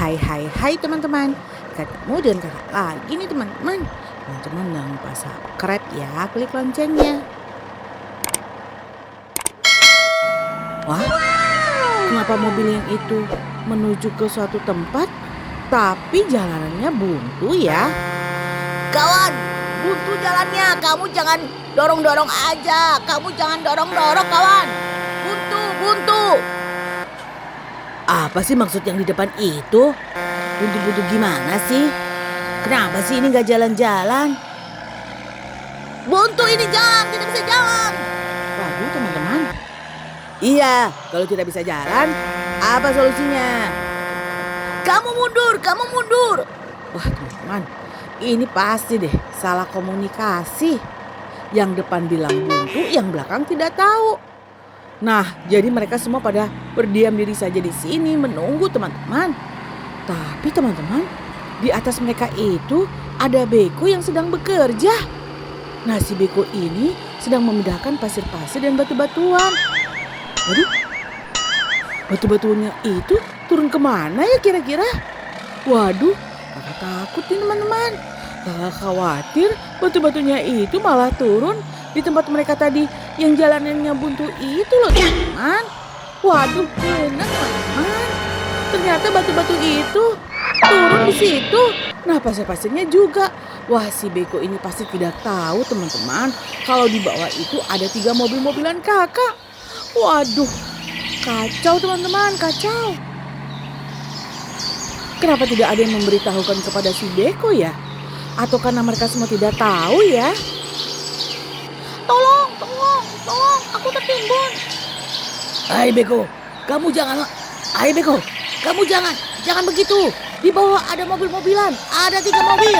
Hai teman-teman. Ketemu dengan kakak lagi nih teman-teman. Teman-teman jangan lupa subscribe ya, klik loncengnya. Wah, kenapa mobil yang itu menuju ke suatu tempat tapi jalanannya buntu ya? Kawan, buntu jalannya. Kamu jangan dorong-dorong aja. Kamu jangan dorong-dorong kawan. Buntu. Apa sih maksud yang di depan itu? Buntu-buntu gimana sih? Kenapa sih ini gak jalan-jalan? Buntu ini jalan, tidak bisa jalan. Waduh teman-teman. Iya, kalau tidak bisa jalan, apa solusinya? Kamu mundur. Wah teman-teman, ini pasti deh salah komunikasi. Yang depan bilang buntu, yang belakang tidak tahu. Nah, jadi mereka semua pada berdiam diri saja di sini menunggu teman-teman. Tapi teman-teman, di atas mereka itu ada beko yang sedang bekerja. Nah, si beko ini sedang memindahkan pasir-pasir dan batu-batuan. Waduh, batu-batuannya itu turun kemana ya kira-kira? Waduh, kakak takut nih teman-teman. Kakak khawatir batu-batunya itu malah turun di tempat mereka tadi yang jalanannya buntu itu loh teman-teman. Waduh, benar teman-teman. Ternyata batu-batu itu turun di situ. Nah, pasir-pasirnya juga. Wah, si beko ini pasti tidak tahu teman-teman kalau di bawah itu ada 3 mobil-mobilan kakak. Waduh, kacau teman-teman, kacau. Kenapa tidak ada yang memberitahukan kepada si beko ya? Atau karena mereka semua tidak tahu ya? Tolong, aku tertimbun. Hai beko, kamu jangan begitu. Di bawah ada mobil-mobilan, ada 3 mobil.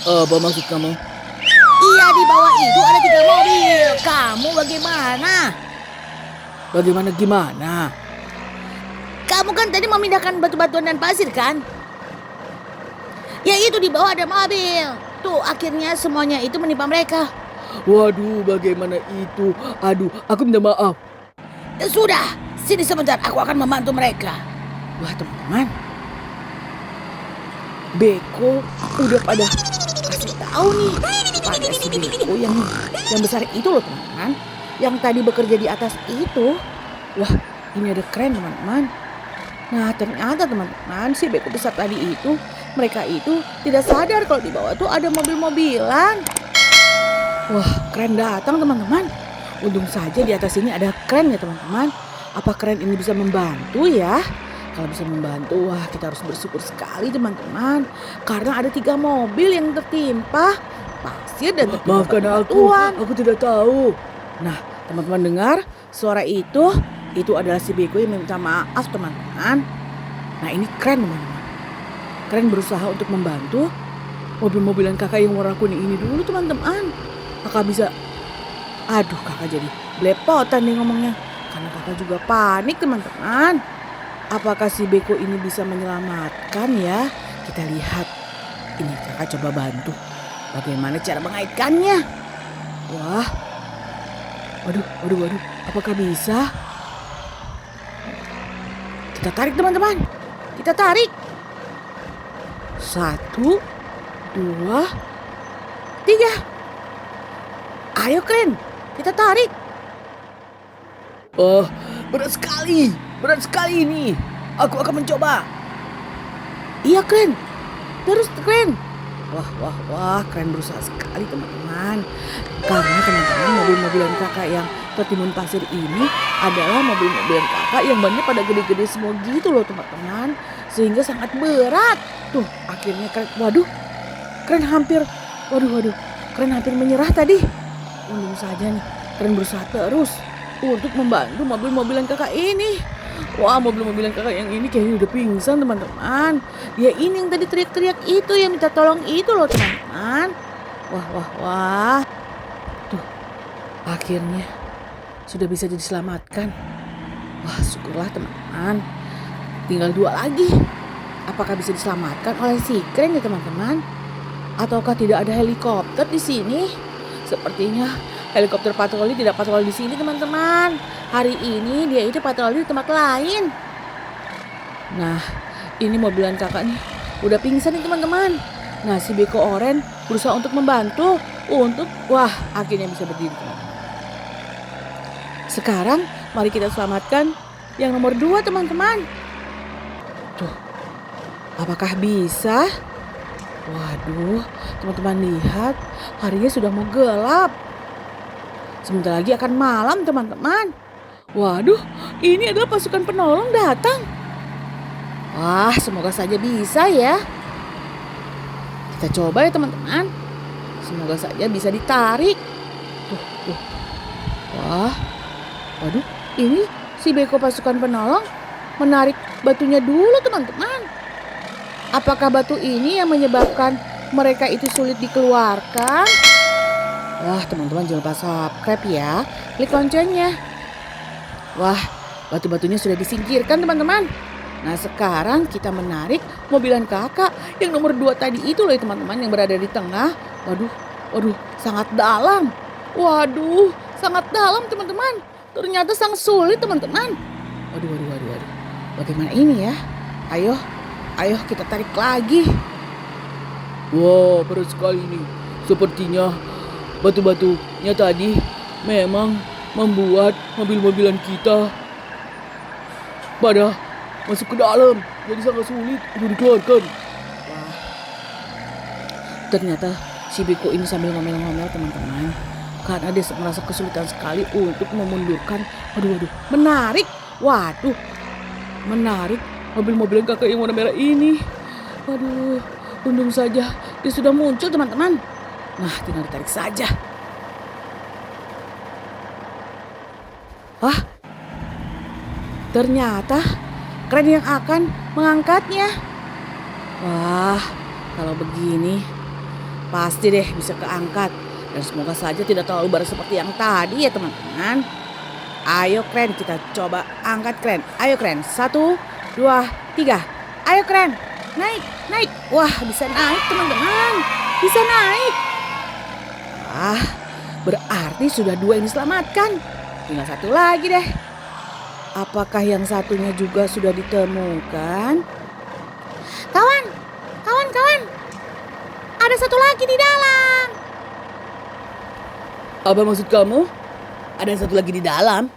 Apa maksud kamu? Iya, di bawah itu ada 3 mobil. Kamu bagaimana? Bagaimana gimana? Kamu kan tadi memindahkan batu-batuan dan pasir kan? Ya itu di bawah ada mobil. Tuh akhirnya semuanya itu menimpa mereka. Waduh, bagaimana itu? Aduh, aku minta maaf. Ya sudah, sini sebentar, aku akan membantu mereka. Wah teman-teman, beko udah pada kasih tahu nih pada si beko yang besar itu loh teman-teman, yang tadi bekerja di atas itu. Wah, ini ada keren teman-teman. Nah, ternyata teman-teman si beko besar tadi itu, mereka itu tidak sadar kalau di bawah tuh ada mobil-mobilan. Wah, keren datang teman-teman. Untung saja di atas ini ada keren ya teman-teman. Apa keren ini bisa membantu ya? Kalau bisa membantu, wah kita harus bersyukur sekali teman-teman. Karena ada 3 mobil yang tertimpa pasir dan tertimpa Maafkan batuan. aku tidak tahu. Nah, teman-teman dengar suara itu adalah si beko yang minta maaf teman-teman. Nah, ini keren teman-teman. Keren berusaha untuk membantu mobil-mobilan kakak yang warna kuning ini dulu teman-teman. Kakak bisa, aduh kakak jadi belepotan nih ngomongnya. Karena kakak juga panik teman-teman. Apakah si beko ini bisa menyelamatkan ya? Kita lihat. Ini kakak coba bantu. Bagaimana cara mengaitkannya? Wah. Waduh. Apakah bisa? Kita tarik teman-teman. Kita tarik. 1, 2, 3. Ayo keren. Kita tarik. Oh, berat sekali ini. Aku akan mencoba. Iya keren. Terus keren. Wah, keren berusaha sekali teman-teman. Karena teman-teman mobil-mobilan kakak yang tertimbun pasir ini adalah mobil-mobilan kakak yang bannya pada gede-gede semua gitu loh teman-teman. Sehingga sangat berat. Tuh akhirnya keren. Waduh, keren hampir menyerah tadi. Untung saja nih, keren berusaha terus untuk membantu mobil-mobilan kakak ini. Wah, mobil-mobilan kakak yang ini kayaknya udah pingsan teman-teman. Dia ini yang tadi teriak-teriak itu, yang minta tolong itu loh teman-teman. Wah. Tuh, akhirnya sudah bisa diselamatkan. Wah, syukurlah teman-teman. Tinggal 2 lagi. Apakah bisa diselamatkan oleh si keren ya teman-teman? Ataukah tidak ada helikopter di sini? Sepertinya helikopter patroli tidak patroli di sini teman-teman. Hari ini dia itu patroli di tempat lain. Nah, ini mobilan kakak nih udah pingsan nih teman-teman. Nah si Beko Oren berusaha untuk membantu wah akhirnya bisa berdiri teman-teman. Sekarang mari kita selamatkan yang nomor 2 teman-teman. Tuh, apakah bisa? Waduh, teman-teman lihat harinya sudah mau gelap. Sebentar lagi akan malam teman-teman. Waduh, ini adalah pasukan penolong datang. Wah, semoga saja bisa ya. Kita coba ya teman-teman. Semoga saja bisa ditarik. Tuh. Wah, waduh, ini si Beko pasukan penolong menarik batunya dulu teman-teman. Apakah batu ini yang menyebabkan mereka itu sulit dikeluarkan? Wah teman-teman jangan lupa subscribe ya. Klik loncengnya. Wah batu-batunya sudah disingkirkan teman-teman. Nah sekarang kita menarik mobilan kakak yang nomor 2 tadi itu loh teman-teman yang berada di tengah. Waduh sangat dalam. Waduh sangat dalam teman-teman. Ternyata sangat sulit teman-teman. Waduh. Bagaimana ini ya? Ayo kita tarik lagi. Wah, berat sekali ini. Sepertinya batu-batunya tadi memang membuat mobil-mobilan kita pada masuk ke dalam. Jadi sangat sulit untuk dikeluarkan. Wah, ternyata si Beko ini sambil ngomel-ngomel teman-teman. Karena dia merasa kesulitan sekali untuk memundurkan. Menarik. Waduh, menarik mobil-mobilan kakak yang warna merah ini. Waduh, untung saja dia sudah muncul teman-teman. Nah, tinggal ditarik saja. Wah, ternyata kren yang akan mengangkatnya. Wah, kalau begini pasti deh bisa keangkat. Dan semoga saja tidak terlalu berat seperti yang tadi ya teman-teman. Ayo kren, kita coba angkat kren. Ayo kren, 1, 2, 3. Ayo kren, naik. Wah, bisa naik teman-teman. Bisa naik. Wah, berarti sudah 2 yang diselamatkan. Tinggal 1 lagi deh. Apakah yang satunya juga sudah ditemukan? Kawan. Ada 1 lagi di dalam. Apa maksud kamu? Ada 1 lagi di dalam?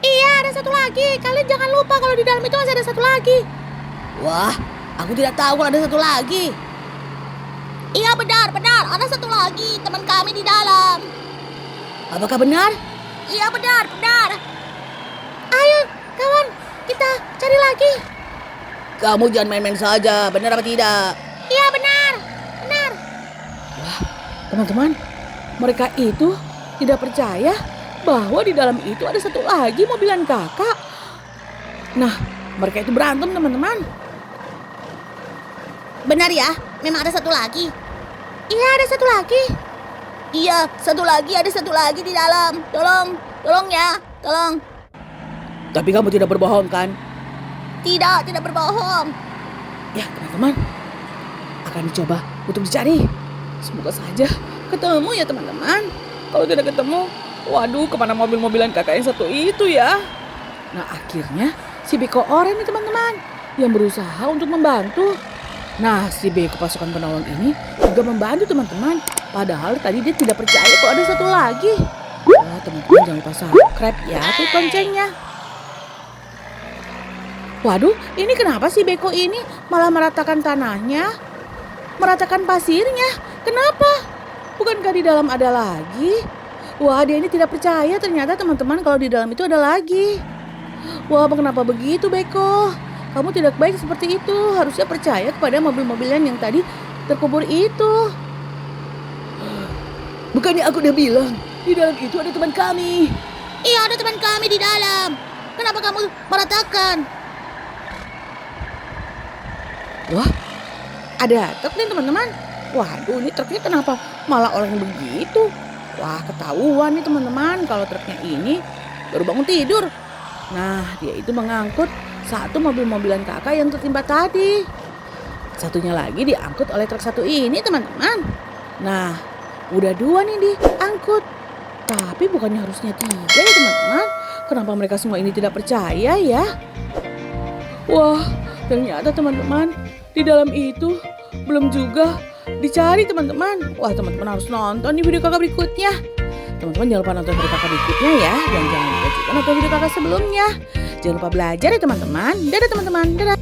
Iya, ada 1 lagi. Kalian jangan lupa kalau di dalam itu masih ada 1 lagi. Wah, aku tidak tahu kalau ada 1 lagi. Iya benar. Ada 1 lagi teman kami di dalam. Apakah benar? Iya benar. Ayo kawan, kita cari lagi. Kamu jangan main-main saja, benar apa tidak? Iya benar. Wah, teman-teman, mereka itu tidak percaya bahwa di dalam itu ada 1 lagi mobilan kakak. Nah, mereka itu berantem teman-teman. Benar ya, memang ada 1 lagi. Iya ada 1 lagi. Iya, 1 lagi, ada 1 lagi di dalam. Tolong ya, tolong. Tapi kamu tidak berbohong kan? Tidak berbohong. Ya teman-teman, akan dicoba untuk dicari. Semoga saja ketemu ya teman-teman. Kalau tidak ketemu, waduh kemana mobil-mobilan kakak yang 1 itu ya. Nah akhirnya si Beko Oren nih teman-teman yang berusaha untuk membantu. Nah si Beko pasukan penolong ini juga membantu teman-teman. Padahal tadi dia tidak percaya kalau ada 1 lagi. Wah teman-teman jangan lupa subscribe ya, klik loncengnya. Waduh, ini kenapa sih Beko ini malah meratakan tanahnya? Meratakan pasirnya? Kenapa? Bukankah di dalam ada lagi? Wah, dia ini tidak percaya ternyata teman-teman kalau di dalam itu ada lagi. Wah, kenapa begitu Beko? Kamu tidak baik seperti itu. Harusnya percaya kepada mobil-mobilan yang tadi terkubur itu. Bukannya aku udah bilang, di dalam itu ada teman kami. Iya ada teman kami di dalam. Kenapa kamu meratakan? Wah, ada truk nih teman-teman. Waduh, ini truknya kenapa malah oleng begitu? Wah, ketahuan nih teman-teman kalau truknya ini baru bangun tidur. Nah, dia itu mengangkut 1 mobil-mobilan kakak yang tertimpa tadi. Satunya lagi diangkut oleh truk 1 ini teman-teman. Nah, udah 2 nih diangkut. Tapi bukannya harusnya 3 ya teman-teman. Kenapa mereka semua ini tidak percaya ya? Wah, Ternyata teman-teman, di dalam itu belum juga dicari teman-teman. Wah, teman-teman harus nonton di video kakak berikutnya. Teman-teman jangan lupa nonton video kakak berikutnya ya. Dan jangan lupa juga nonton video kakak sebelumnya. Jangan lupa belajar ya teman-teman. Dadah teman-teman, dadah.